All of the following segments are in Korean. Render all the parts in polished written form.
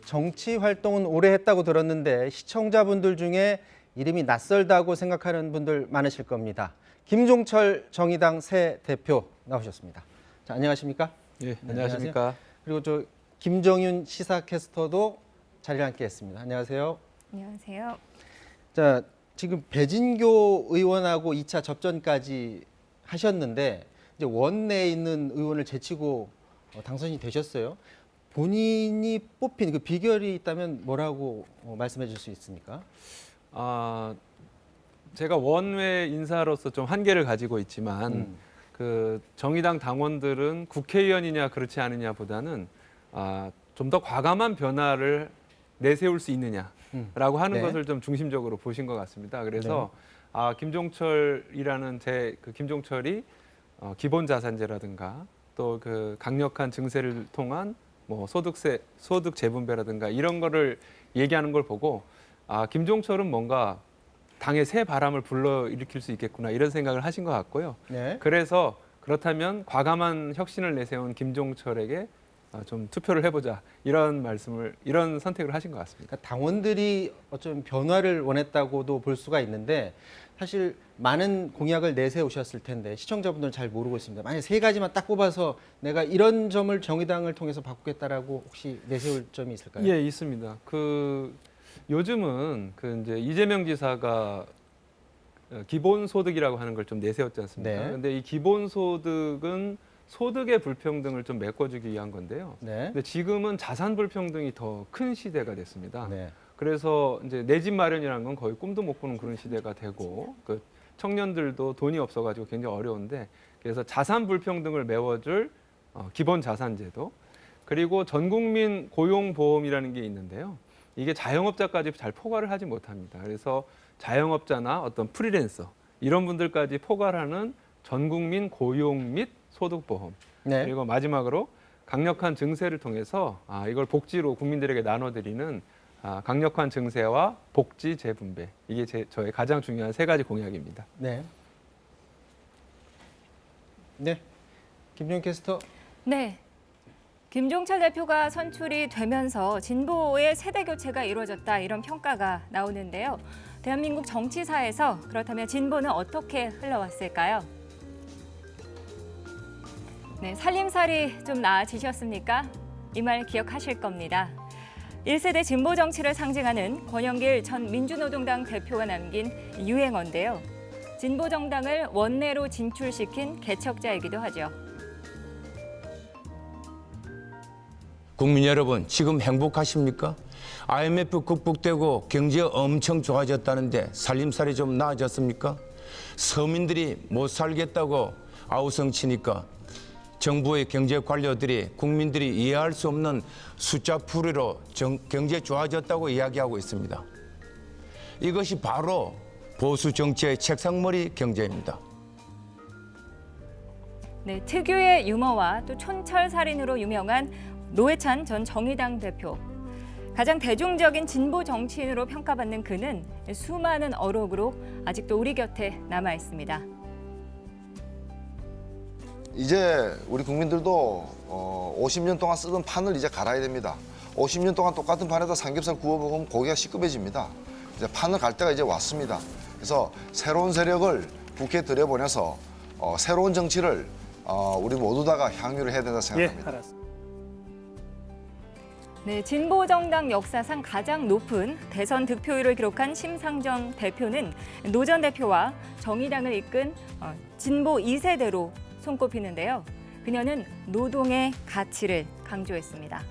정치 활동은 오래 했다고 들었는데 시청자분들 중에 이름이 낯설다고 생각하는 분들 많으실 겁니다. 김종철 정의당 새 대표 나오셨습니다. 자, 안녕하십니까? 예, 네, 안녕하십니까? 그리고 저 김정윤 시사캐스터도 자리를 함께했습니다. 안녕하세요. 안녕하세요. 자, 지금 배진교 의원하고 2차 접전까지 하셨는데 이제 원내에 있는 의원을 제치고 당선이 되셨어요. 본인이 뽑힌 그 비결이 있다면 뭐라고 말씀해 줄 수 있습니까? 제가 원외 인사로서 좀 한계를 가지고 있지만 그 정의당 당원들은 국회의원이냐 그렇지 않느냐보다는 좀 더 과감한 변화를 내세울 수 있느냐라고 하는 네. 것을 좀 중심적으로 보신 것 같습니다. 그래서 김종철이라는 그 김종철이 기본 자산제라든가 또 그 강력한 증세를 통한 뭐 소득세, 소득 재분배라든가 이런 거를 얘기하는 걸 보고 김종철은 뭔가 당의 새 바람을 불러일으킬 수 있겠구나 이런 생각을 하신 것 같고요. 네. 그래서 그렇다면 과감한 혁신을 내세운 김종철에게 좀 투표를 해보자 이런 선택을 하신 것 같습니다. 그러니까 당원들이 어쩌면 변화를 원했다고도 볼 수가 있는데 사실 많은 공약을 내세우셨을 텐데 시청자분들은 잘 모르고 있습니다. 만약 세 가지만 딱 뽑아서 내가 이런 점을 정의당을 통해서 바꾸겠다라고 혹시 내세울 점이 있을까요? 예, 있습니다. 요즘은 이제 이재명 지사가 기본소득이라고 하는 걸 좀 내세웠지 않습니까? 네. 근데 이 기본소득은 소득의 불평등을 좀 메꿔주기 위한 건데요. 네. 근데 지금은 자산 불평등이 더 큰 시대가 됐습니다. 네. 그래서 이제 내 집 마련이라는 건 거의 꿈도 못 꾸는 그런 시대가 되고 그 청년들도 돈이 없어가지고 굉장히 어려운데 그래서 자산 불평등을 메워줄 기본 자산제도 그리고 전국민 고용보험이라는 게 있는데요. 이게 자영업자까지 잘 포괄을 하지 못합니다. 그래서 자영업자나 어떤 프리랜서 이런 분들까지 포괄하는 전국민 고용 및 소득보험 네. 그리고 마지막으로 강력한 증세를 통해서 이걸 복지로 국민들에게 나눠드리는 강력한 증세와 복지 재분배 이게 저의 가장 중요한 세 가지 공약입니다. 네. 네. 김종 캐스터. 네. 김종철 대표가 선출이 되면서 진보의 세대 교체가 이루어졌다 이런 평가가 나오는데요. 대한민국 정치사에서 그렇다면 진보는 어떻게 흘러왔을까요? 네, 살림살이 좀 나아지셨습니까? 이 말 기억하실 겁니다. 1세대 진보 정치를 상징하는 권영길 전 민주노동당 대표가 남긴 유행어인데요. 진보 정당을 원내로 진출시킨 개척자이기도 하죠. 국민 여러분, 지금 행복하십니까? IMF 극복되고 경제 엄청 좋아졌다는데 살림살이 좀 나아졌습니까? 서민들이 못 살겠다고 아우성치니까 정부의 경제 관료들이 국민들이 이해할 수 없는 숫자 풀이로 경제 좋아졌다고 이야기하고 있습니다. 이것이 바로 보수 정치의 책상머리 경제입니다. 네, 특유의 유머와 또 촌철살인으로 유명한 노회찬 전 정의당 대표. 가장 대중적인 진보 정치인으로 평가받는 그는 수많은 어록으로 아직도 우리 곁에 남아 있습니다. 이제 우리 국민들도 50년 동안 쓰던 판을 이제 갈아야 됩니다. 50년 동안 똑같은 판에다 삼겹살 구워 먹으면 고기가 시급해집니다. 이제 판을 갈 때가 이제 왔습니다. 그래서 새로운 세력을 국회에 들여보내서 새로운 정치를 우리 모두 다가 향유를 해야 된다 생각합니다. 네, 진보 정당 역사상 가장 높은 대선 득표율을 기록한 심상정 대표는 노 전 대표와 정의당을 이끈 진보 2세대로 손꼽히는데요. 그녀는 노동의 가치를 강조했습니다.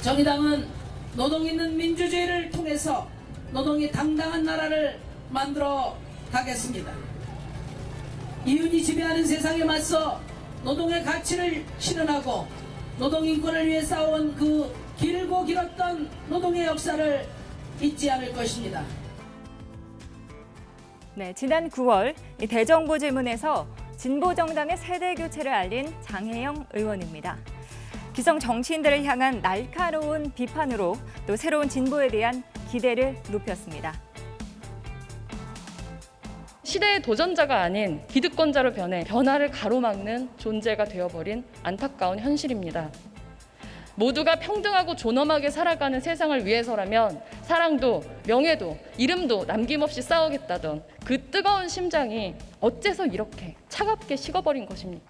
정의당은 노동 있는 민주주의를 통해서 노동이 당당한 나라를 만들어 가겠습니다. 이윤이 지배하는 세상에 맞서 노동의 가치를 실현하고 노동 인권을 위해 싸운 그 길고 길었던 노동의 역사를 잊지 않을 것입니다. 네, 지난 9월 이 대정부 질문에서 진보 정당의 세대 교체를 알린 장혜영 의원입니다. 기성 정치인들을 향한 날카로운 비판으로 또 새로운 진보에 대한 기대를 높였습니다. 시대의 도전자가 아닌 기득권자로 변해 변화를 가로막는 존재가 되어버린 안타까운 현실입니다. 모두가 평등하고 존엄하게 살아가는 세상을 위해서라면 사랑도 명예도 이름도 남김없이 싸우겠다던 그 뜨거운 심장이 어째서 이렇게 차갑게 식어버린 것입니까?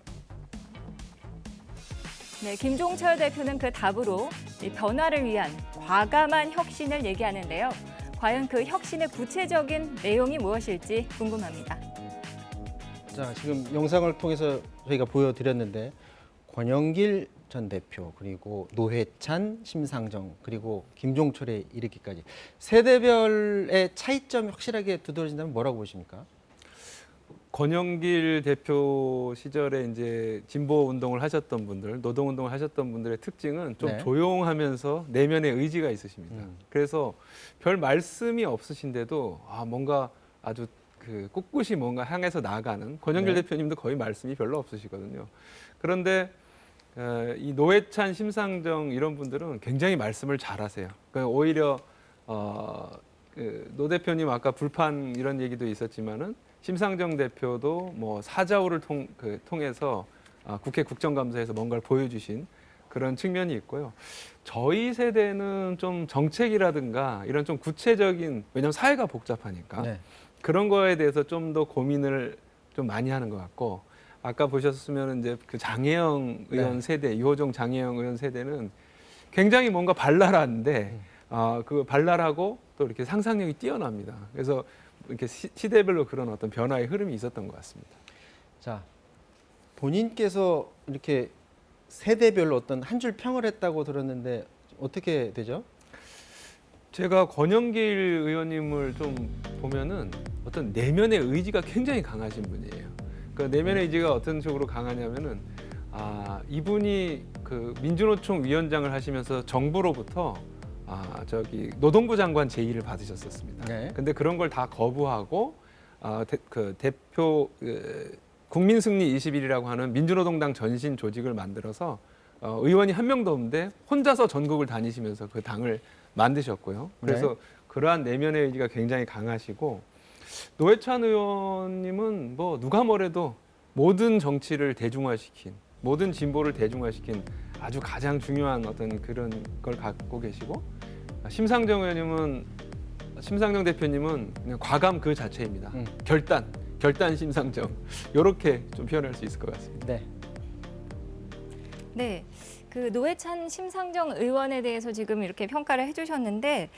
네, 김종철 대표는 그 답으로 이 변화를 위한 과감한 혁신을 얘기하는데요. 과연 그 혁신의 구체적인 내용이 무엇일지 궁금합니다. 자, 지금 영상을 통해서 저희가 보여드렸는데 권영길 전 대표 그리고 노회찬, 심상정 그리고 김종철에 이르기까지 세대별의 차이점이 확실하게 두드러진다면 뭐라고 보십니까? 권영길 대표 시절에 이제 진보 운동을 하셨던 분들, 노동 운동을 하셨던 분들의 특징은 좀 네. 조용하면서 내면의 의지가 있으십니다. 그래서 별 말씀이 없으신데도 뭔가 아주 그 꿋꿋이 뭔가 향해서 나아가는 권영길 네. 대표님도 거의 말씀이 별로 없으시거든요. 그런데 이 노회찬, 심상정 이런 분들은 굉장히 말씀을 잘하세요. 그러니까 오히려 노 대표님 아까 불판 이런 얘기도 있었지만은 심상정 대표도 뭐 사자우를 통해서 국회 국정감사에서 뭔가를 보여주신 그런 측면이 있고요. 저희 세대는 좀 정책이라든가 이런 좀 구체적인, 왜냐하면 사회가 복잡하니까 네. 그런 거에 대해서 좀 더 고민을 좀 많이 하는 것 같고, 아까 보셨으면 이제 그 장혜영 의원 네. 세대, 이호정 장혜영 의원 세대는 굉장히 뭔가 발랄한데 그 발랄하고 또 이렇게 상상력이 뛰어납니다. 그래서 이렇게 시대별로 그런 어떤 변화의 흐름이 있었던 것 같습니다. 자, 본인께서 이렇게 세대별로 어떤 한 줄 평을 했다고 들었는데 어떻게 되죠? 제가 권영길 의원님을 좀 보면은 어떤 내면의 의지가 굉장히 강하신 분이에요. 그 내면의 의지가 어떤 식으로 강하냐면은 이분이 그 민주노총 위원장을 하시면서 정부로부터 노동부 장관 제의를 받으셨었습니다. 네. 근데 그런 걸 다 거부하고 대표 국민승리 21이라고 하는 민주노동당 전신 조직을 만들어서 의원이 한 명도 없는데 혼자서 전국을 다니시면서 그 당을 만드셨고요. 그래서 네. 그러한 내면의 의지가 굉장히 강하시고, 노회찬 의원님은 뭐 누가 뭐래도 모든 정치를 대중화시킨, 모든 진보를 대중화시킨 아주 가장 중요한 어떤 그런 걸 갖고 계시고, 심상정 대표님은 그냥 과감 그 자체입니다. 결단 심상정, 이렇게 좀 표현할 수 있을 것 같습니다. 네. 네, 그 노회찬, 심상정 의원에 대해서 지금 이렇게 평가를 해주셨는데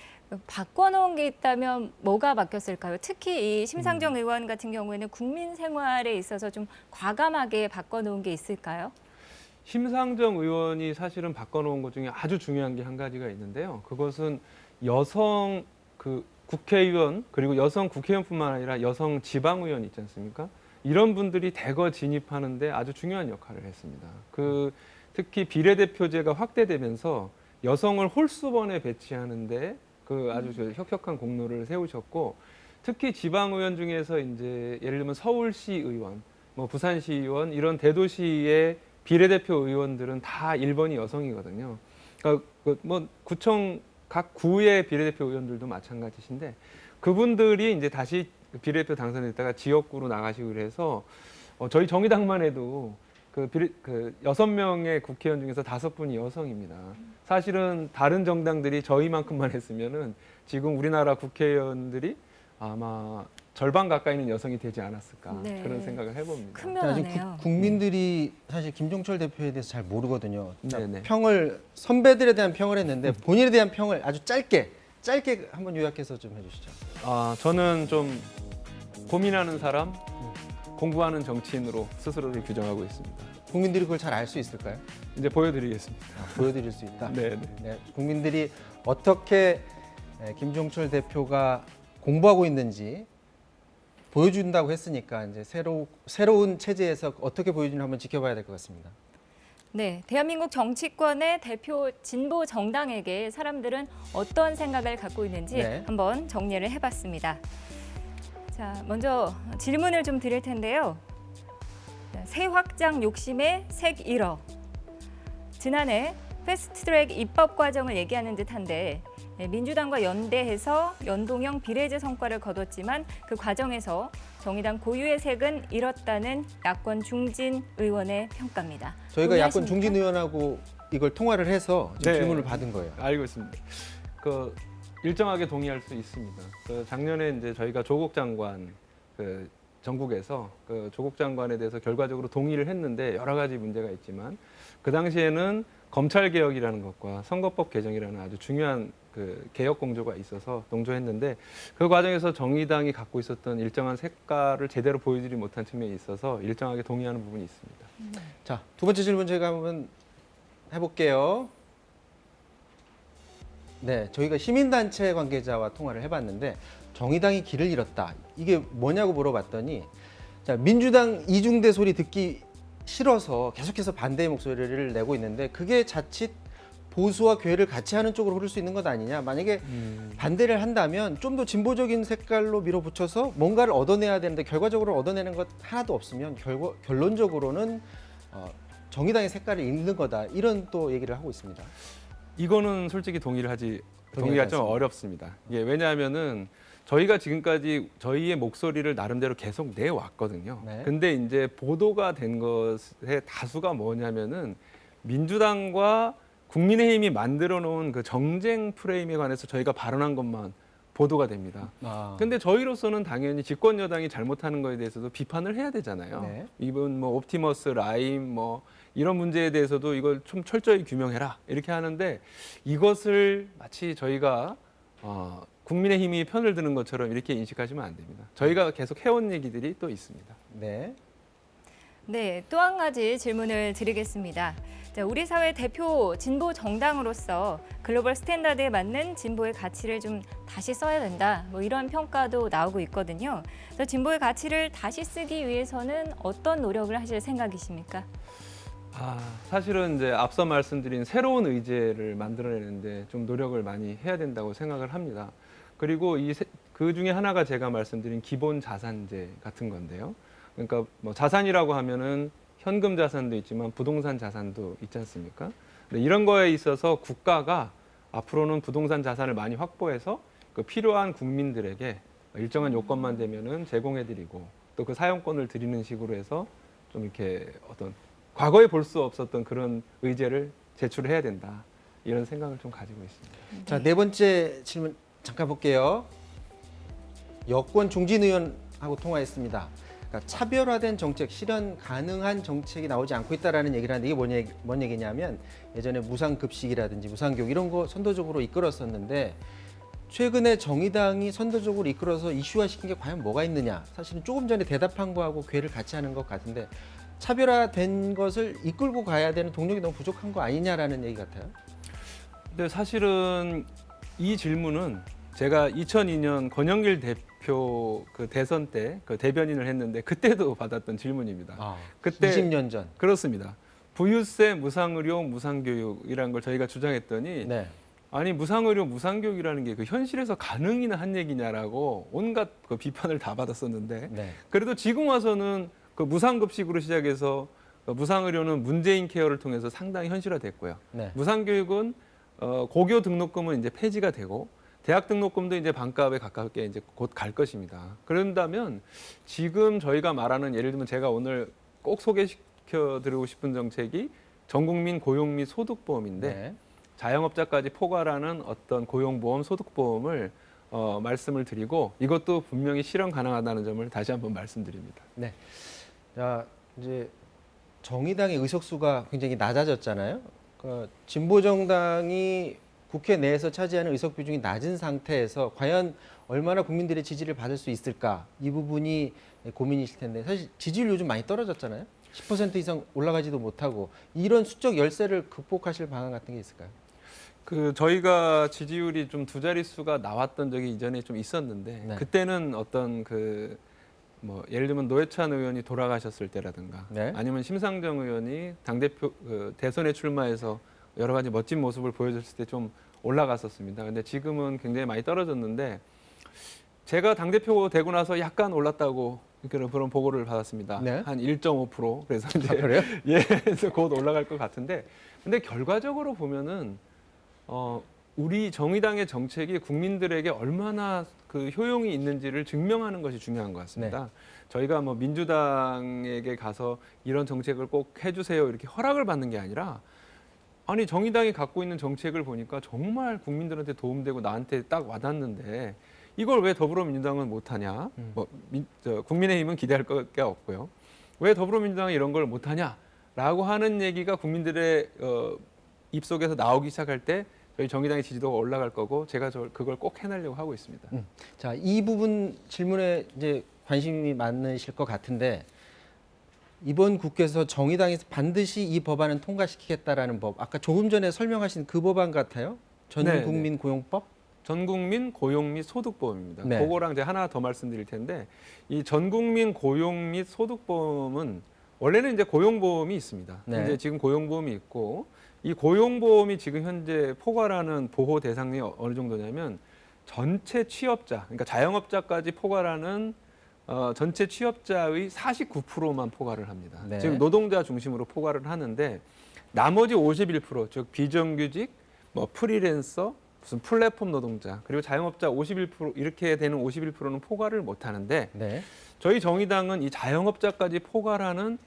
바꿔놓은 게 있다면 뭐가 바뀌었을까요? 특히 이 심상정 의원 같은 경우에는 국민 생활에 있어서 좀 과감하게 바꿔놓은 게 있을까요? 심상정 의원이 사실은 바꿔놓은 것 중에 아주 중요한 게 한 가지가 있는데요. 그것은 여성 국회의원, 그리고 여성 국회의원뿐만 아니라 여성 지방의원 있지 않습니까? 이런 분들이 대거 진입하는데 아주 중요한 역할을 했습니다. 특히 비례대표제가 확대되면서 여성을 홀수번에 배치하는데 아주 혁혁한 공로를 세우셨고, 특히 지방의원 중에서 이제 예를 들면 서울시 의원, 뭐 부산시 의원 이런 대도시의 비례대표 의원들은 다 1번이 여성이거든요. 그러니까 뭐 구청 각 구의 비례대표 의원들도 마찬가지신데, 그분들이 이제 다시 비례대표 당선됐다가 지역구로 나가시고 그래서 저희 정의당만 해도 그 6명의 국회의원 중에서 5분이 여성입니다. 사실은 다른 정당들이 저희만큼만 했으면은 지금 우리나라 국회의원들이 아마 절반 가까이는 여성이 되지 않았을까, 네. 그런 생각을 해봅니다. 큰 자, 지금 변화네요. 국민들이 사실 김종철 대표에 대해서 잘 모르거든요. 자, 네네. 선배들에 대한 평을 했는데 본인에 대한 평을 아주 짧게 한번 요약해서 좀 해주시죠. 저는 좀 고민하는 사람, 공부하는 정치인으로 스스로를 규정하고 있습니다. 국민들이 그걸 잘 알 수 있을까요? 이제 보여드리겠습니다. 보여드릴 수 있다. 네. 네, 국민들이 어떻게 김종철 대표가 공부하고 있는지 보여준다고 했으니까 이제 새로운 체제에서 어떻게 보여주는지 한번 지켜봐야 될 것 같습니다. 네, 대한민국 정치권의 대표 진보 정당에게 사람들은 어떤 생각을 갖고 있는지 네. 한번 정리를 해봤습니다. 자, 먼저 질문을 좀 드릴 텐데요. 새 확장 욕심에 색 1억. 지난해 패스트트랙 입법 과정을 얘기하는 듯한데 민주당과 연대해서 연동형 비례제 성과를 거뒀지만 그 과정에서 정의당 고유의 색은 잃었다는 야권 중진 의원의 평가입니다. 저희가 야권 동의하십니까? 중진 의원하고 이걸 통화를 해서 지금 네. 질문을 받은 거예요. 알고 있습니다. 그 일정하게 동의할 수 있습니다. 그 작년에 이제 저희가 조국 장관 그 전국에서 그 조국 장관에 대해서 결과적으로 동의를 했는데 여러 가지 문제가 있지만 그 당시에는 검찰 개혁이라는 것과 선거법 개정이라는 아주 중요한 그 개혁 공조가 있어서 동조했는데 그 과정에서 정의당이 갖고 있었던 일정한 색깔을 제대로 보여주지 못한 측면이 있어서 일정하게 동의하는 부분이 있습니다. 자, 두 번째 질문 제가 한번 해볼게요. 네, 저희가 시민단체 관계자와 통화를 해봤는데 정의당이 길을 잃었다. 이게 뭐냐고 물어봤더니 자, 민주당 이중대 소리 듣기 싫어서 계속해서 반대의 목소리를 내고 있는데 그게 자칫 보수와 괴를 같이 하는 쪽으로 흐를 수 있는 것 아니냐. 만약에 반대를 한다면 좀 더 진보적인 색깔로 밀어붙여서 뭔가를 얻어내야 되는데 결과적으로 얻어내는 것 하나도 없으면 결론적으로는 정의당의 색깔을 잃는 거다. 이런 또 얘기를 하고 있습니다. 이거는 솔직히 동의가 좀 않습니다. 어렵습니다. 이게 왜냐하면은 저희가 지금까지 저희의 목소리를 나름대로 계속 내왔거든요. 네. 근데 이제 보도가 된 것의 다수가 뭐냐면은 민주당과 국민의힘이 만들어 놓은 그 정쟁 프레임에 관해서 저희가 발언한 것만 보도가 됩니다. 근데 저희로서는 당연히 집권 여당이 잘못하는 거에 대해서도 비판을 해야 되잖아요. 네. 이번 뭐 옵티머스 라임 뭐 이런 문제에 대해서도 이걸 좀 철저히 규명해라 이렇게 하는데 이것을 마치 저희가 국민의힘이 편을 드는 것처럼 이렇게 인식하시면 안 됩니다. 저희가 계속 해온 얘기들이 또 있습니다. 네. 네, 또 한 가지 질문을 드리겠습니다. 자, 우리 사회 대표 진보 정당으로서 글로벌 스탠다드에 맞는 진보의 가치를 좀 다시 써야 된다. 뭐 이런 평가도 나오고 있거든요. 그래서 진보의 가치를 다시 쓰기 위해서는 어떤 노력을 하실 생각이십니까? 사실은 이제 앞서 말씀드린 새로운 의제를 만들어내는데 좀 노력을 많이 해야 된다고 생각을 합니다. 그리고 그 중에 하나가 제가 말씀드린 기본 자산제 같은 건데요. 그러니까 뭐 자산이라고 하면은 현금 자산도 있지만 부동산 자산도 있지 않습니까? 근데 이런 거에 있어서 국가가 앞으로는 부동산 자산을 많이 확보해서 그 필요한 국민들에게 일정한 요건만 되면은 제공해드리고 또 그 사용권을 드리는 식으로 해서 좀 이렇게 어떤 과거에 볼 수 없었던 그런 의제를 제출해야 된다. 이런 생각을 좀 가지고 있습니다. 자, 네 번째 질문 잠깐 볼게요. 여권 중진 의원하고 통화했습니다. 그러니까 차별화된 정책, 실현 가능한 정책이 나오지 않고 있다라는 얘기를 하는데 이게 뭔 얘기냐면 예전에 무상급식이라든지 무상교육 이런 거 선도적으로 이끌었었는데 최근에 정의당이 선도적으로 이끌어서 이슈화시킨 게 과연 뭐가 있느냐. 사실은 조금 전에 대답한 거하고 궤를 같이 하는 것 같은데 차별화된 것을 이끌고 가야 되는 동력이 너무 부족한 거 아니냐라는 얘기 같아요. 근데 사실은 이 질문은 제가 2002년 권영길 대표 그 대선 때 그 대변인을 했는데 그때도 받았던 질문입니다. 그때 20년 전. 그렇습니다. 부유세, 무상의료, 무상교육이라는 걸 저희가 주장했더니 네. 아니 무상의료, 무상교육이라는 게 그 현실에서 가능이나 한 얘기냐라고 온갖 그 비판을 다 받았었는데 네. 그래도 지금 와서는 그 무상급식으로 시작해서 무상의료는 문재인 케어를 통해서 상당히 현실화됐고요. 네. 무상교육은 고교 등록금은 이제 폐지가 되고 대학 등록금도 이제 반값에 가깝게 이제 곧 갈 것입니다. 그런다면 지금 저희가 말하는 예를 들면 제가 오늘 꼭 소개시켜 드리고 싶은 정책이 전국민 고용 및 소득보험인데 네. 자영업자까지 포괄하는 어떤 고용보험, 소득보험을 말씀을 드리고 이것도 분명히 실현 가능하다는 점을 다시 한번 말씀드립니다. 네. 자, 이제 정의당의 의석수가 굉장히 낮아졌잖아요. 그 진보 정당이 국회 내에서 차지하는 의석 비중이 낮은 상태에서 과연 얼마나 국민들의 지지를 받을 수 있을까? 이 부분이 고민이실 텐데 사실 지지율 요즘 많이 떨어졌잖아요. 10% 이상 올라가지도 못하고 이런 수적 열세를 극복하실 방안 같은 게 있을까요? 그 저희가 지지율이 좀 두 자릿수가 나왔던 적이 이전에 좀 있었는데 네. 그때는 어떤 그 뭐 예를 들면 노회찬 의원이 돌아가셨을 때라든가 네. 아니면 심상정 의원이 당대표 대선에 출마해서 여러 가지 멋진 모습을 보여줬을 때 좀 올라갔었습니다. 근데 지금은 굉장히 많이 떨어졌는데 제가 당대표 되고 나서 약간 올랐다고 그런 보고를 받았습니다. 네. 한 1.5% 그래서 이제 그래요? 예, 그래서 곧 올라갈 것 같은데 근데 결과적으로 보면은 우리 정의당의 정책이 국민들에게 얼마나 그 효용이 있는지를 증명하는 것이 중요한 것 같습니다. 저희가 뭐 민주당에게 가서 이런 정책을 꼭 해주세요 이렇게 허락을 받는 게 아니라 아니 정의당이 갖고 있는 정책을 보니까 정말 국민들한테 도움되고 나한테 딱 와닿는데 이걸 왜 더불어민주당은 못하냐? 국민의힘은 기대할 게 없고요. 왜 더불어민주당은 이런 걸 못하냐라고 하는 얘기가 국민들의 입속에서 나오기 시작할 때 저희 정의당의 지지도가 올라갈 거고 제가 그걸 꼭 해내려고 하고 있습니다. 자, 이 부분 질문에 이제 관심이 많으실 것 같은데 이번 국회에서 정의당에서 반드시 이 법안은 통과시키겠다라는 법, 아까 조금 전에 설명하신 그 법안 같아요? 전국민 고용법? 전국민 고용 및 소득보험입니다. 네. 그거랑 이제 하나 더 말씀드릴 텐데 이 전국민 고용 및 소득보험은 원래는 이제 고용보험이 있습니다. 네. 이제 지금 고용보험이 있고 이 고용보험이 지금 현재 포괄하는 보호 대상이 어느 정도냐면 전체 취업자, 그러니까 자영업자까지 포괄하는 전체 취업자의 49%만 포괄을 합니다. 네. 즉 노동자 중심으로 포괄을 하는데 나머지 51%, 즉 비정규직, 뭐 프리랜서, 무슨 플랫폼 노동자, 그리고 자영업자 51% 이렇게 되는 51%는 포괄을 못 하는데 네. 저희 정의당은 이 자영업자까지 포괄하는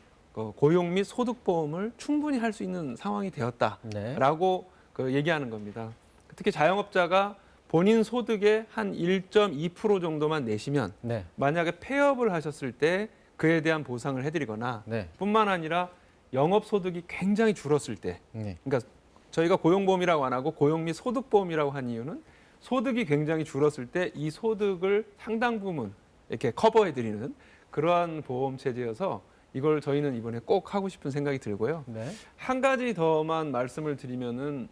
고용 및 소득보험을 충분히 할 수 있는 상황이 되었다라고 네. 얘기하는 겁니다. 특히 자영업자가 본인 소득의 한 1.2% 정도만 내시면 네. 만약에 폐업을 하셨을 때 그에 대한 보상을 해드리거나 네. 뿐만 아니라 영업소득이 굉장히 줄었을 때 네. 그러니까 저희가 고용보험이라고 안 하고 고용 및 소득보험이라고 한 이유는 소득이 굉장히 줄었을 때 이 소득을 상당 부분 이렇게 커버해드리는 그러한 보험 체제여서 이걸 저희는 이번에 꼭 하고 싶은 생각이 들고요. 네. 한 가지 더만 말씀을 드리면은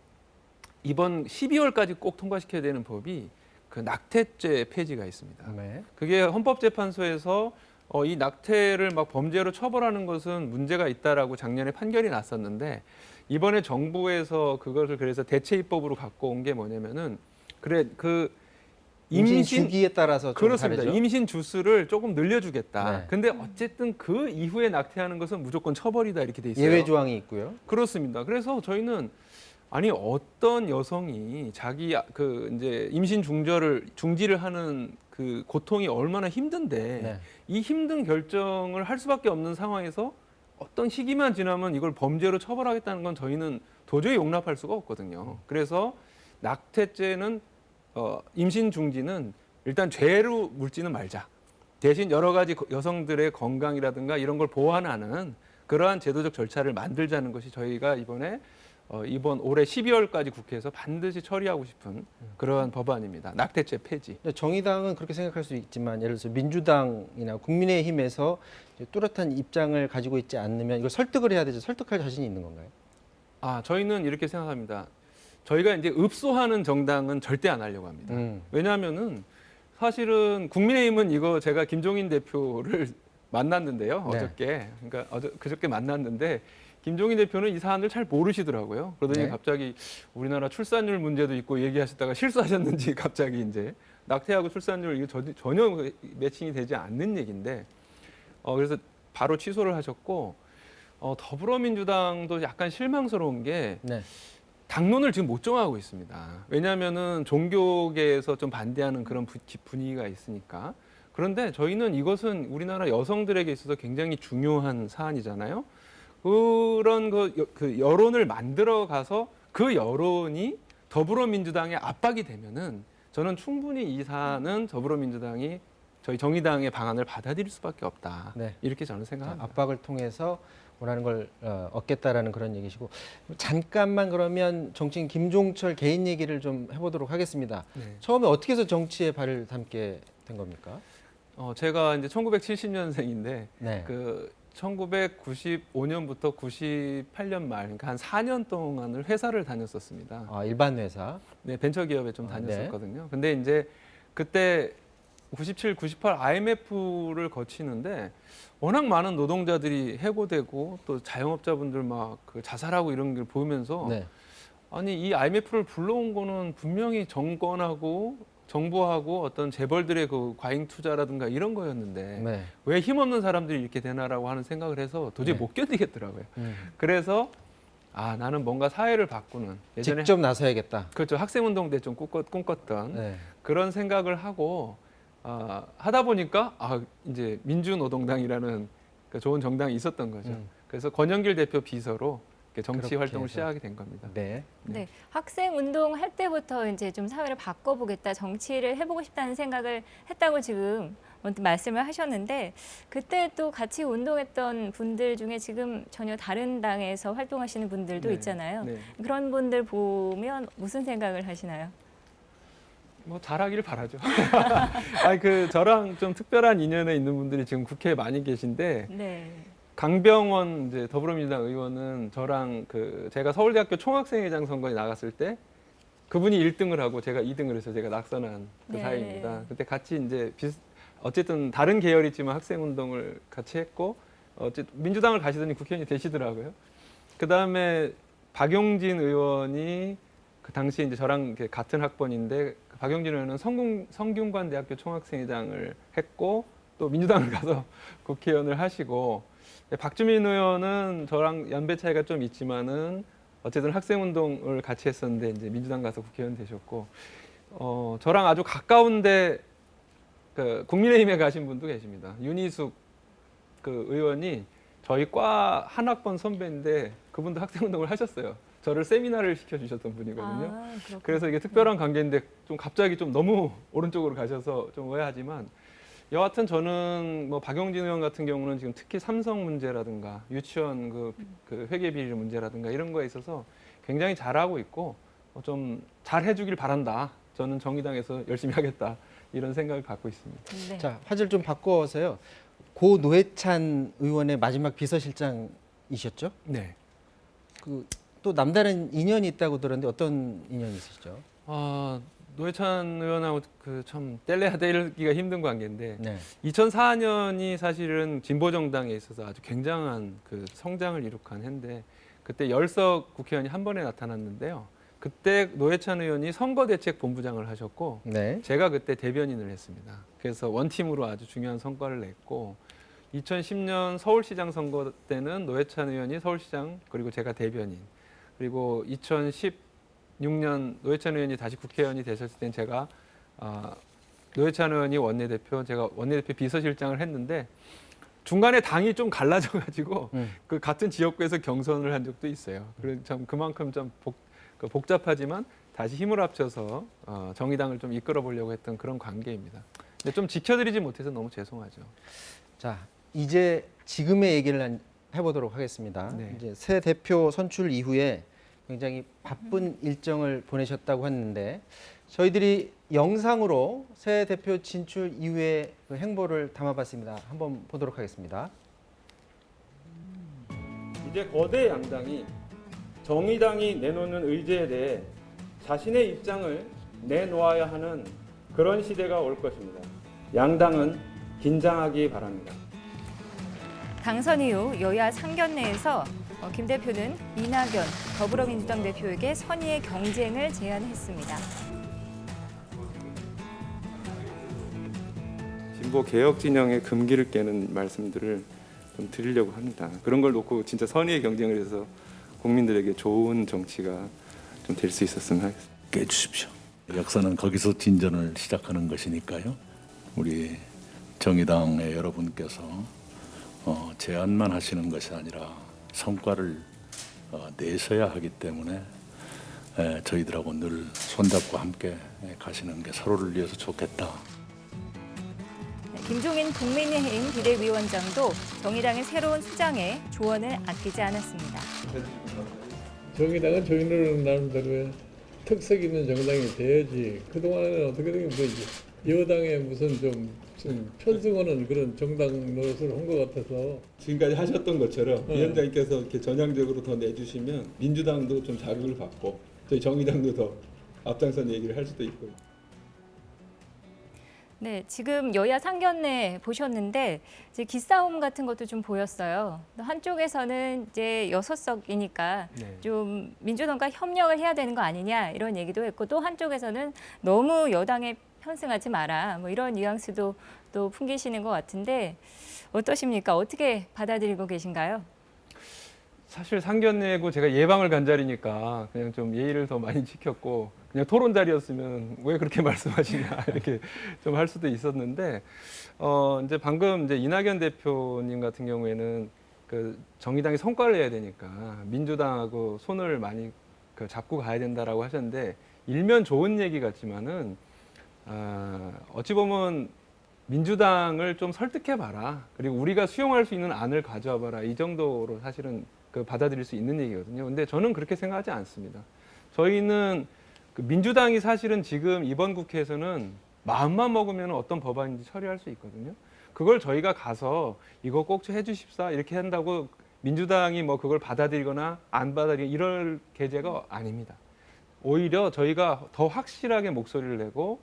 이번 12월까지 꼭 통과시켜야 되는 법이 그 낙태죄 폐지가 있습니다. 네. 그게 헌법재판소에서 이 낙태를 막 범죄로 처벌하는 것은 문제가 있다라고 작년에 판결이 났었는데 이번에 정부에서 그것을 그래서 대체 입법으로 갖고 온 게 뭐냐면은 임신 주기에 따라서 좀 그렇습니다. 다르죠? 임신 주수를 조금 늘려주겠다. 네. 근데 어쨌든 그 이후에 낙태하는 것은 무조건 처벌이다 이렇게 돼 있어요. 예외 조항이 있고요. 그렇습니다. 그래서 저희는 아니 어떤 여성이 자기 이제 임신 중지를 하는 그 고통이 얼마나 힘든데 네. 이 힘든 결정을 할 수밖에 없는 상황에서 어떤 시기만 지나면 이걸 범죄로 처벌하겠다는 건 저희는 도저히 용납할 수가 없거든요. 그래서 낙태죄는 임신 중지는 일단 죄로 물지는 말자. 대신 여러 가지 여성들의 건강이라든가 이런 걸 보완하는 그러한 제도적 절차를 만들자는 것이 저희가 이번 올해 12월까지 국회에서 반드시 처리하고 싶은 그러한 법안입니다. 낙태죄 폐지. 근데 정의당은 그렇게 생각할 수 있지만 예를 들어서 민주당이나 국민의힘에서 이제 뚜렷한 입장을 가지고 있지 않으면 이걸 설득을 해야 되죠. 설득할 자신이 있는 건가요? 저희는 이렇게 생각합니다. 저희가 이제 읍소하는 정당은 절대 안 하려고 합니다. 왜냐하면은 사실은 국민의힘은 이거 제가 김종인 대표를 만났는데요. 네. 어저께 그러니까 그저께 만났는데 김종인 대표는 이 사안을 잘 모르시더라고요. 그러더니 네. 갑자기 우리나라 출산율 문제도 있고 얘기하셨다가 실수하셨는지 갑자기 이제 낙태하고 출산율 이거 전혀 매칭이 되지 않는 얘기인데 그래서 바로 취소를 하셨고 더불어민주당도 약간 실망스러운 게 네. 당론을 지금 못 정하고 있습니다. 왜냐하면은 종교계에서 좀 반대하는 그런 분위기가 있으니까. 그런데 저희는 이것은 우리나라 여성들에게 있어서 굉장히 중요한 사안이잖아요. 그런 그 여론을 만들어 가서 그 여론이 더불어민주당의 압박이 되면은 저는 충분히 이 사안은 더불어민주당이 저희 정의당의 방안을 받아들일 수밖에 없다. 네. 이렇게 저는 생각합니다. 압박을 통해서 원하는 걸 얻겠다라는 그런 얘기시고 잠깐만 그러면 정치인 김종철 개인 얘기를 좀 해보도록 하겠습니다. 네. 처음에 어떻게 해서 정치에 발을 담게 된 겁니까? 제가 이제 1970년생인데 네. 1995년부터 98년 말, 그러니까 한 4년 동안을 회사를 다녔었습니다. 일반 회사. 네, 벤처기업에 좀 네. 다녔었거든요. 근데 이제 그때 97, 98 IMF를 거치는데 워낙 많은 노동자들이 해고되고 또 자영업자분들 막 자살하고 이런 걸 보면서 네. 아니 이 IMF를 불러온 거는 분명히 정권하고 정부하고 어떤 재벌들의 그 과잉 투자라든가 이런 거였는데 네. 왜 힘없는 사람들이 이렇게 되나라고 하는 생각을 해서 도저히 네. 못 견디겠더라고요. 그래서 나는 뭔가 사회를 바꾸는 예전에 직접 나서야겠다. 그렇죠. 학생운동 때 좀 꿈꿨던 네. 그런 생각을 하고 하다 보니까 이제 민주노동당이라는 그 좋은 정당이 있었던 거죠. 그래서 권영길 대표 비서로 정치 그렇게 활동을 해서. 시작하게 된 겁니다. 네. 네, 학생 운동 할 때부터 이제 좀 사회를 바꿔보겠다, 정치를 해보고 싶다는 생각을 했다고 지금 먼저 말씀을 하셨는데, 그때 또 같이 운동했던 분들 중에 지금 전혀 다른 당에서 활동하시는 분들도 네. 있잖아요. 네. 그런 분들 보면 무슨 생각을 하시나요? 뭐 잘하기를 바라죠. 아니 그 저랑 좀 특별한 인연에 있는 분들이 지금 국회에 많이 계신데 네. 강병원 이제 더불어민주당 의원은 저랑 그 제가 서울대학교 총학생회장 선거에 나갔을 때 그분이 1등을 하고 제가 2등을 해서 제가 낙선한 그 네. 사이입니다. 그때 같이 이제 어쨌든 다른 계열이지만 학생 운동을 같이 했고 어쨌든 민주당을 가시더니 국회의원이 되시더라고요. 그 다음에 박용진 의원이 그 당시에 이제 저랑 이렇게 같은 학번인데 박용진 의원은 성균관대학교 총학생회장을 했고 또 민주당을 가서 국회의원을 하시고 박주민 의원은 저랑 연배 차이가 좀 있지만은 어쨌든 학생운동을 같이 했었는데 이제 민주당 가서 국회의원 되셨고 저랑 아주 가까운데 그 국민의힘에 가신 분도 계십니다. 윤희숙 그 의원이 저희 과 한 학번 선배인데 그분도 학생운동을 하셨어요. 저를 세미나를 시켜주셨던 분이거든요. 아, 그렇군요. 그래서 이게 특별한 관계인데 좀 갑자기 좀 너무 오른쪽으로 가셔서 좀 오해하지만 여하튼 저는 뭐 박용진 의원 같은 경우는 지금 특히 삼성 문제라든가 유치원 그 회계 비리 문제라든가 이런 거에 있어서 굉장히 잘하고 있고 좀 잘해주길 바란다. 저는 정의당에서 열심히 하겠다 이런 생각을 갖고 있습니다. 네. 자, 화제를 좀 바꿔서요. 고 노회찬 의원의 마지막 비서실장이셨죠? 네. 그 또 남다른 인연이 있다고 들었는데 어떤 인연이 있으시죠? 노회찬 의원하고 그 참 뗄래야 떼기가 힘든 관계인데 네. 2004년이 사실은 진보 정당에 있어서 아주 굉장한 그 성장을 이룩한 해인데 그때 열석 국회의원이 한 번에 나타났는데요. 그때 노회찬 의원이 선거대책본부장을 하셨고 네. 제가 그때 대변인을 했습니다. 그래서 원팀으로 아주 중요한 성과를 냈고 2010년 서울시장 선거 때는 노회찬 의원이 서울시장 그리고 제가 대변인 그리고 2016년 노회찬 의원이 다시 국회의원이 되셨을 땐 제가 노회찬 의원이 원내대표, 제가 원내대표 비서실장을 했는데 중간에 당이 좀 갈라져가지고 그 같은 지역구에서 경선을 한 적도 있어요. 그래서 참 그만큼 좀 복잡하지만 다시 힘을 합쳐서 정의당을 좀 이끌어 보려고 했던 그런 관계입니다. 근데 좀 지켜드리지 못해서 너무 죄송하죠. 자, 이제 지금의 얘기를 해보도록 하겠습니다. 네. 이제 새 대표 선출 이후에 굉장히 바쁜 일정을 보내셨다고 했는데 저희들이 영상으로 새 대표 진출 이후의 그 행보를 담아봤습니다. 한번 보도록 하겠습니다. 이제 거대 양당이 정의당이 내놓는 의제에 대해 자신의 입장을 내놓아야 하는 그런 시대가 올 것입니다. 양당은 긴장하기 바랍니다. 당선 이후 여야 상견례에서 김 대표는 이낙연 더불어민주당 대표에게 선의의 경쟁을 제안했습니다. 진보 개혁 진영의 금기를 깨는 말씀들을 좀 드리려고 합니다. 그런 걸 놓고 진짜 선의의 경쟁을 해서 국민들에게 좋은 정치가 좀 될 수 있었으면 하겠습니다. 깨주십시오. 역사는 거기서 진전을 시작하는 것이니까요. 우리 정의당의 여러분께서 제안만 하시는 것이 아니라 성과를 내셔야 하기 때문에 저희들하고 늘 손잡고 함께 가시는 게 서로를 위해서 좋겠다. 김종인 국민의힘 비대위원장도 정의당의 새로운 수장에 조언을 아끼지 않았습니다. 정의당은 정의를 나름대로의 특색 있는 정당이 돼야지. 그동안에는 어떻게든 여당에 무슨 좀 편승하는 그런 정당 노릇을 한 것 같아서. 지금까지 하셨던 것처럼 네. 위원장님께서 이렇게 전향적으로 더 내주시면 민주당도 좀 자극을 받고 저희 정의당도 더 앞장선 얘기를 할 수도 있고. 네, 지금 여야 상견례 보셨는데 이제 기싸움 같은 것도 좀 보였어요. 한쪽에서는 이제 6석이니까 네. 좀 민주당과 협력을 해야 되는 거 아니냐 이런 얘기도 했고 또 한쪽에서는 너무 여당에 편승하지 마라 뭐 이런 뉘앙스도 또 풍기시는 것 같은데 어떠십니까? 어떻게 받아들이고 계신가요? 사실 상견례고 제가 예방을 간 자리니까 그냥 좀 예의를 더 많이 지켰고 그냥 토론 자리였으면 왜 그렇게 말씀하시냐 이렇게 좀 할 수도 있었는데 이제 방금 이제 이낙연 대표님 같은 경우에는 그 정의당이 성과를 내야 되니까 민주당하고 손을 많이 그 잡고 가야 된다라고 하셨는데 일면 좋은 얘기 같지만은 어찌 보면 민주당을 좀 설득해 봐라. 그리고 우리가 수용할 수 있는 안을 가져와 봐라. 이 정도로 사실은 그 받아들일 수 있는 얘기거든요. 근데 저는 그렇게 생각하지 않습니다. 저희는 그 민주당이 사실은 지금 이번 국회에서는 마음만 먹으면 어떤 법안인지 처리할 수 있거든요. 그걸 저희가 가서 이거 꼭 해주십사 이렇게 한다고 민주당이 뭐 그걸 받아들이거나 안 받아들이거나 이럴 계제가 아닙니다. 오히려 저희가 더 확실하게 목소리를 내고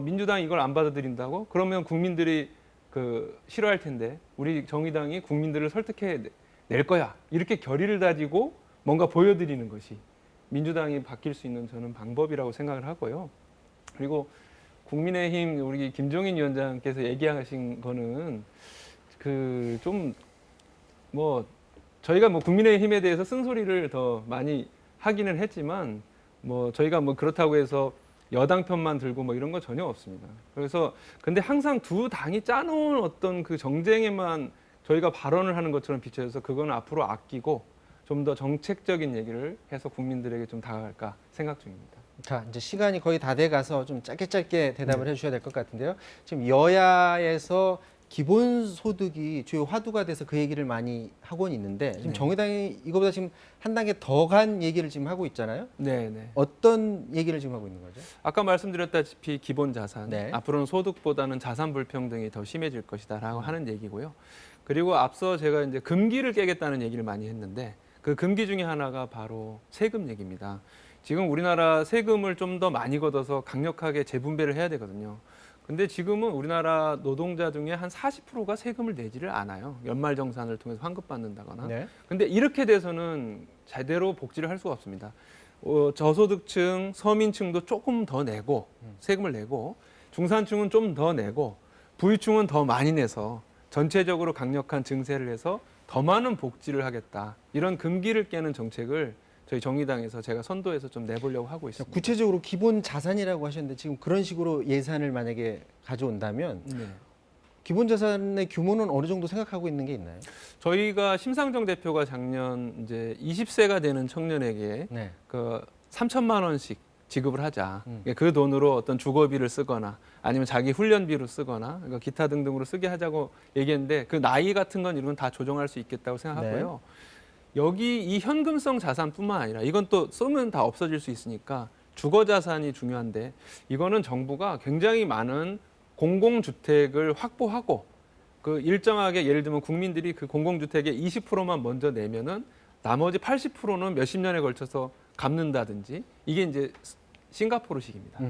민주당이 이걸 안 받아들인다고? 그러면 국민들이 그 싫어할 텐데 우리 정의당이 국민들을 설득해 낼 거야. 이렇게 결의를 다지고 뭔가 보여드리는 것이 민주당이 바뀔 수 있는 저는 방법이라고 생각을 하고요. 그리고 국민의힘 우리 김종인 위원장께서 얘기하신 거는 그 좀 뭐 저희가 뭐 국민의힘에 대해서 쓴소리를 더 많이 하기는 했지만 뭐 저희가 뭐 그렇다고 해서 여당 편만 들고 뭐 이런 거 전혀 없습니다. 그래서 근데 항상 두 당이 짜놓은 어떤 그 정쟁에만 저희가 발언을 하는 것처럼 비춰져서 그건 앞으로 아끼고 좀 더 정책적인 얘기를 해서 국민들에게 좀 다가갈까 생각 중입니다. 자, 이제 시간이 거의 다 돼 가서 좀 짧게 대답을 해주셔야 될 것 같은데요. 지금 여야에서 기본소득이 주요 화두가 돼서 그 얘기를 많이 하고는 있는데 지금 정의당이 이거보다 지금 한 단계 더 간 얘기를 지금 하고 있잖아요. 네, 네. 어떤 얘기를 지금 하고 있는 거죠? 아까 말씀드렸다시피 기본 자산, 네. 앞으로는 소득보다는 자산 불평등이 더 심해질 것이다라고 하는 얘기고요. 그리고 앞서 제가 이제 금기를 깨겠다는 얘기를 많이 했는데 그 금기 중에 하나가 바로 세금 얘기입니다. 지금 우리나라 세금을 좀 더 많이 걷어서 강력하게 재분배를 해야 되거든요. 근데 지금은 우리나라 노동자 중에 한 40%가 세금을 내지를 않아요. 연말정산을 통해서 환급받는다거나. 네. 근데 이렇게 돼서는 제대로 복지를 할 수가 없습니다. 저소득층, 서민층도 조금 더 내고 세금을 내고 중산층은 좀 더 내고 부유층은 더 많이 내서 전체적으로 강력한 증세를 해서 더 많은 복지를 하겠다. 이런 금기를 깨는 정책을 저희 정의당에서 제가 선도해서 좀 내보려고 하고 있습니다. 구체적으로 기본 자산이라고 하셨는데 지금 그런 식으로 예산을 만약에 가져온다면 네. 기본 자산의 규모는 어느 정도 생각하고 있는 게 있나요? 저희가 심상정 대표가 작년 이제 20세가 되는 청년에게 네. 그 3천만 원씩 지급을 하자. 그 돈으로 어떤 주거비를 쓰거나 아니면 자기 훈련비로 쓰거나 그러니까 기타 등등으로 쓰게 하자고 얘기했는데 그 나이 같은 건 이런 건 다 조정할 수 있겠다고 생각하고요. 여기 이 현금성 자산뿐만 아니라 이건 또 쓰면 다 없어질 수 있으니까 주거 자산이 중요한데 이거는 정부가 굉장히 많은 공공주택을 확보하고 그 일정하게 예를 들면 국민들이 그 공공주택의 20%만 먼저 내면은 나머지 80%는 몇십 년에 걸쳐서 갚는다든지 이게 이제 싱가포르식입니다.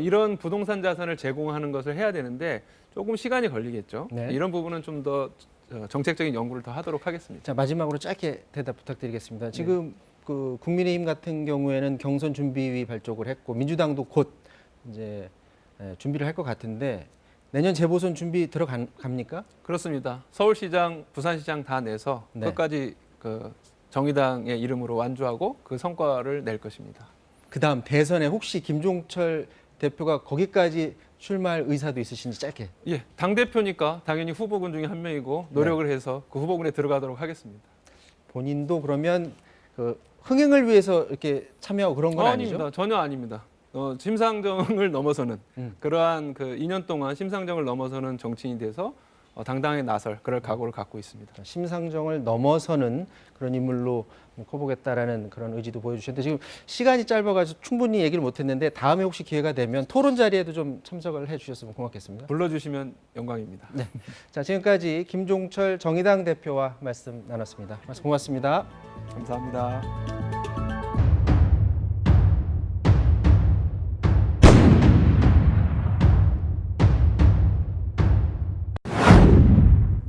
이런 부동산 자산을 제공하는 것을 해야 되는데 조금 시간이 걸리겠죠. 네. 이런 부분은 좀 더 정책적인 연구를 더 하도록 하겠습니다. 자, 마지막으로 짧게 대답 부탁드리겠습니다. 지금 그 국민의힘 같은 경우에는 경선 준비위 발족을 했고 민주당도 곧 이제 준비를 할 것 같은데 내년 재보선 준비 들어갑니까? 그렇습니다. 서울시장, 부산시장 다 내서 네. 끝까지 그 정의당의 이름으로 완주하고 그 성과를 낼 것입니다. 그다음 대선에 혹시 김종철 대표가 거기까지 출마할 의사도 있으신지 짧게. 예, 당 대표니까 당연히 후보군 중에 한 명이고 노력을 해서 그 후보군에 들어가도록 하겠습니다. 본인도 그러면 그 흥행을 위해서 이렇게 참여하고 그런 건 아니죠? 아닙니다. 전혀 아닙니다. 심상정을 넘어서는 그러한 그 2년 동안 심상정을 넘어서는 정치인이 돼서 당당하게 나설 그럴 각오를 갖고 있습니다. 심상정을 넘어서는 그런 인물로 커보겠다라는 그런 의지도 보여주셨는데 지금 시간이 짧아가지고 충분히 얘기를 못했는데 다음에 혹시 기회가 되면 토론 자리에도 좀 참석을 해주셨으면 고맙겠습니다. 불러주시면 영광입니다. 네, 자 지금까지 김종철 정의당 대표와 말씀 나눴습니다. 말씀 고맙습니다. 감사합니다.